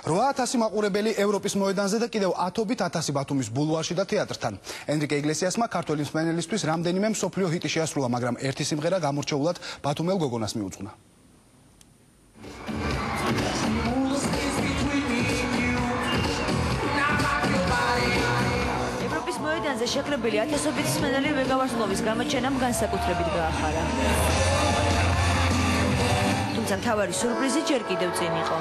8000 მაყურებელი ევროპის მოედანზე და კიდევ 10,000 ბათუმის ბულვარში და თეატრთან. ენრიკე იგლესიასმა ქართველი მსმენელისთვის რამდენიმე მსოფლიო ჰიტი შეასრულა, მაგრამ ერთი სიმღერა გამორჩეულად ბათუმელ გოგონას მიუძღვნა. ევროპის მოედანზე შეკრებილი ათასობით მსმენელი ვეგავარსკვლავის გამოჩენამ განსაკუთრებით გაახარა. თუმცა მთავარი სურპრიზი ჯერ კიდევ წინ იყო.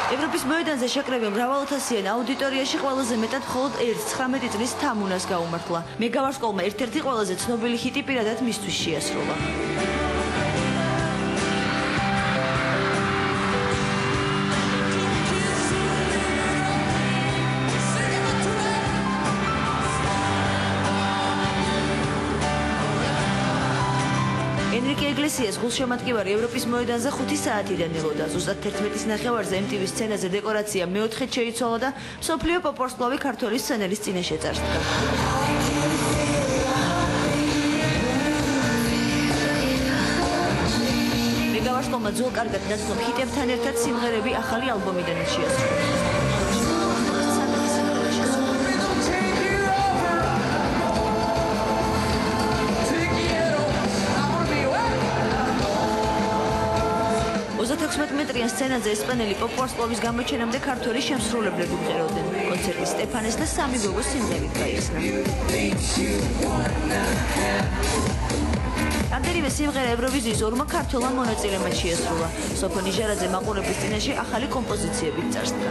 ევროპის მოედანზე შეკრებილ მრავალათასიან აუდიტორიაში ყველაზე მეტად მხოლოდ 19 წლის თამუნას გაუმართლა. მეგავარსკვლავმა ერთ-ერთი ყველაზე ცნობილი ჰიტი პირადად მისთვის შეასრულა. ენრიკე იგლესიას გულშემატკივარი ევროპის მოედანზე 5 საათიდან ელოდა. ზუსტად 11-ის ნახევარზე MTV-ის სცენაზე დეკორაცია მეოთხედ შეიცვალა და მსოფლიო პოპ-ვარსკვლავი ქართველი სცენელის წინაშე წარსდგა. მეგავარსკვლავმა ძველ კარგად ნაცნობ ჰიტებთან ერთად სიმღერები ახალი ალბომიდანაც შეასრულა. მეტრიან სცენაზე ესპანელი პოპ-ვარსკვლავის გამოჩენამდე ქართველი შემსრულებლები მღეროდნენ. კონცერტი სტეფანეს და სამი გოგოს სიმღერით გაიხსნა. რამდენიმე სიმღერა ევროვიზიის ორმა ქართველმა მონაწილემაც შეასრულა. სოფონი ჟარაძე მაყურებლის წინაშე ახალი კომპოზიციებით წარსდგა.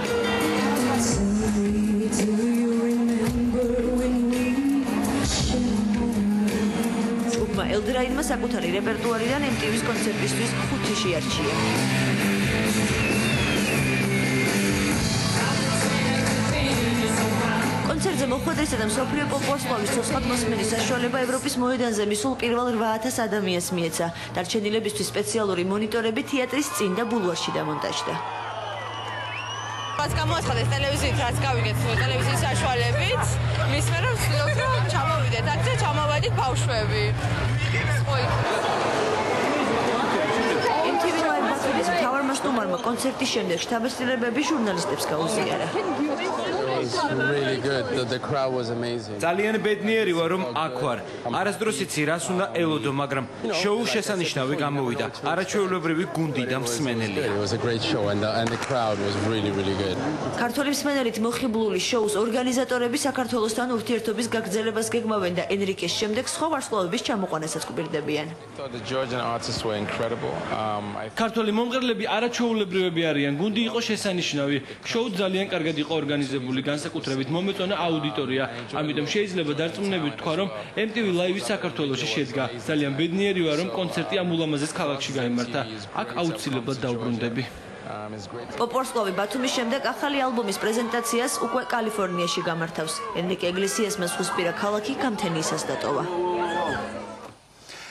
ჯგუფმა ელდრაინმა საკუთარი რეპერტუარიდან MTV-ის კონცერტისთვის 5 შეარჩია. კონცერტზე მოხვედრისა და მსოფლიო პოპ-ვარსკვლავის ცოცხლად მოსმენის საშუალება ევროპის მოედანზე მისულ პირველ 8000 ადამიანს მიეცა. დარჩენილებისთვის სპეციალური მონიტორები თეატრის წინ და ბულვარში დამონტაჟდა. რაც გამოაცხადეს ტელევიზიით, რაც გავიგეთ ტელევიზიის საშუალებით, მისმე რომ ვცდილობთ რომ ჩამოვიდეთ აქ და ჩამოვედით ბავშვები. MTV მოედანზე მთავარმა სტუმარმა კონცერტის შემდეგ შთაბეჭდილებები ჟურნალისტებს გაუზიარა. ძალიან ბედნიერი ვარ რომ აქ ვარ. არასდროს იცი რას უნდა ელოდო, მაგრამ შოუ შესანიშნავი გამოვიდა. არაჩვეულებრივი გუნდი და მსმენელი. ქართველი მსმენელით მოხიბლული შოუს ორგანიზატორები საქართველოსთან ურთიერთობის გაგრძელებას გეგმავენ და ენრიკეს შემდეგ სხვა ვარსკვლავების ჩამოყვანასაც გვპირდებიან. ქართველი მომღერლები არაჩვეულებრივები არიან. გუნდი იყო შესანიშნავი. შოუ ძალიან კარგად იყო ორგანიზებული, განსაკუთრებით მომეწონა აუდიტორია. ამიტომ შეიძლება დარწმუნებით თქვა, რომ MTV Live-ი საქართველოში შედგა. ძალიან ბედნიერი ვარ, რომ კონცერტი ამ ულამაზეს ქალაქში გაიმართა. აქ აუცილებლად დავბრუნდები. პოპ-ვარსკვლავი ბათუმის შემდეგ ახალი ალბომის პრეზენტაციას უკვე კალიფორნიაში გამართავს. ენრიკე იგლესიასმა ზღვისპირა ქალაქი გამთენიისას დატოვა.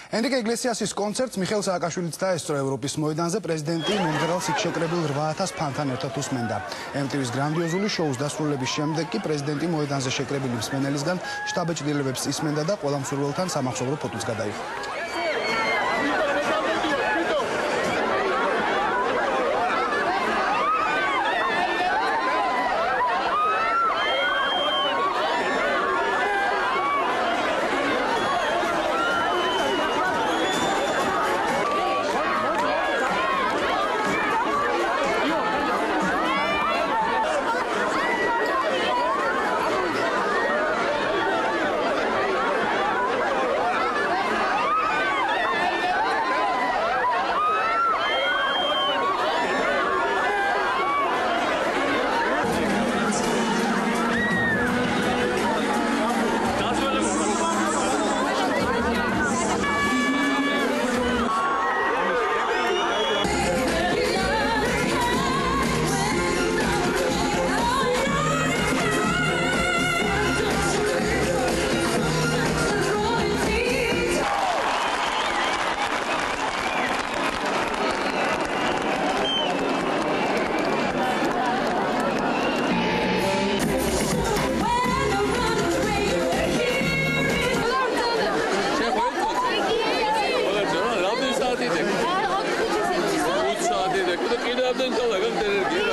ენრიკე იგლესიასის კონცერტს მიხეილ სააკაშვილიც დაესწრო ევროპის მოედანზე. პრეზიდენტი მომღერალს იქ შეკრებილ 8000 ფანთან ერთად უსმენდა. MTV-ის გრანდიოზული შოუს დასრულების შემდეგ კი პრეზიდენტი მოედანზე შეკრებილი მსმენელისგან შთაბეჭდილებებს ისმენდა და ყველა მსურველთან სამახსოვრო ფოტოც გადაიღო. δεν το λέγαμε την ενέργεια.